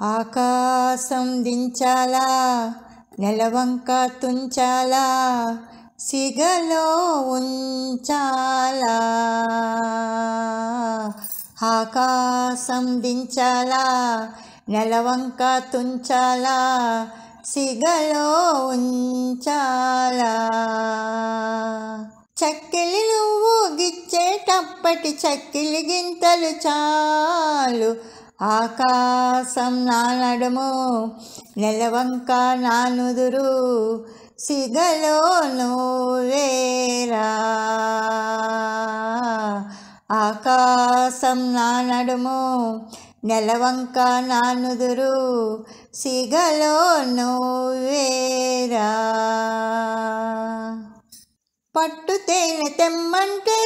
ఆకాశం దించాలా, నెలవంక తుంచాలా, సిగలో ఉంచాలా. ఆకాశం దించాలా, నెలవంక తుంచాలా, సిగలో ఉంచాలా. చక్కిలి నువ్వు గిచ్చేటప్పటి చక్కిలి గింతలు చాలు. ఆకాశం నా నడుము, నెలవంక నా నుదురు, సిగలో నువ్వేరా. ఆకాశం నా నడుము, నెలవంక నా నుదురు, సిగలో నువ్వేరా. పట్టు తేనె తెమ్మంటే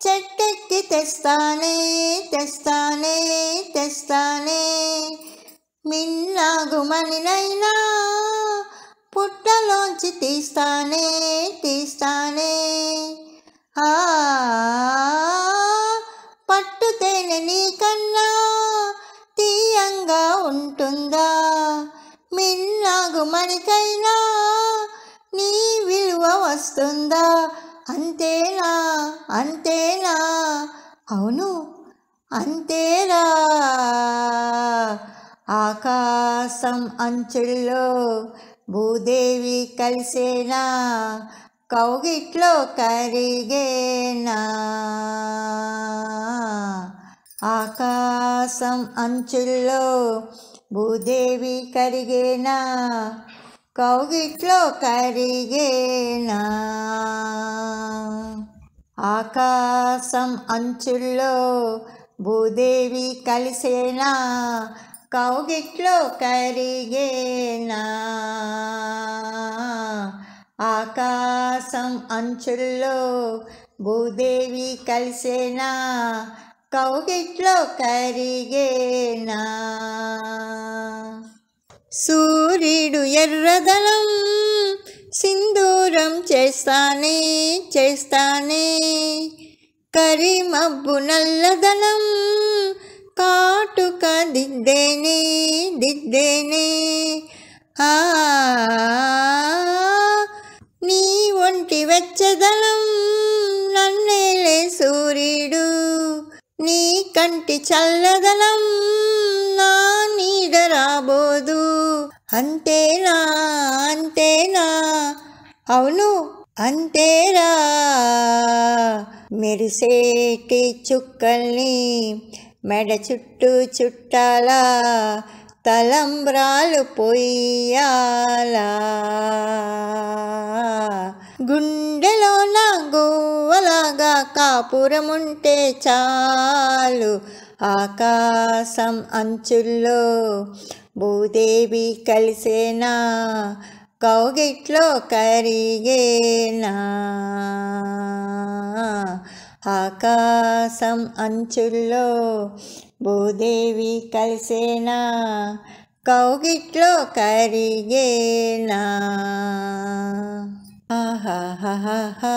చెట్టెక్కి తెస్తానే తెస్తానే తెస్తానే. మిన్నాగుమనినైనా పుట్టలోంచి తీస్తానే తీస్తానే. పట్టు తేనె నీకన్నా తీయంగా ఉంటుందా? మిన్నాగుమనికైనా నీ విలువ వస్తుందా? అంతేనా అంతేనా, అవును అంతేరా. ఆకాశం అంచుల్లో భూదేవి కలిసేనా, కౌగిట్లో కరిగేనా. ఆకాశం అంచుల్లో భూదేవి కరిగేనా, కౌగిట్లో కరిగేనా. ఆకాశం అంచుల్లో భూదేవి కలిసేనా, కౌగిట్లో కరిగేనా. ఆకాశం అంచుల్లో భూదేవి కలిసేనా, కౌగిట్లో కరిగేనా. సూర్యుడు ఎర్రదనం సింధూరం చేస్తానే చేస్తానే. కరిమబ్బు నల్లదనం కాటుక దిద్దేనే దిద్దేనే. నీ ఒంటి వెచ్చదనం నన్నేలే సూర్యుడు, నీ కంటి చల్లదనం నా నీడ రాబోదు. అంతేనా అంతేనా, అవును అంతేరా. మెరిసేటి చుక్కల్ని మెడ చుట్టూ చుట్టాలా, తలంబ్రాలు పొయ్యాలా. గుండెలోన గువ్వలాగా కాపురముంటే చాలు. ఆకాశం అంచుల్లో భూదేవి కలిసేనా, కౌగిట్లో కరిగేనా. ఆకాశం అంచుల్లో భూదేవి కలిసేనా, కౌగిట్లో కరిగేనా. ఆహాహాహా.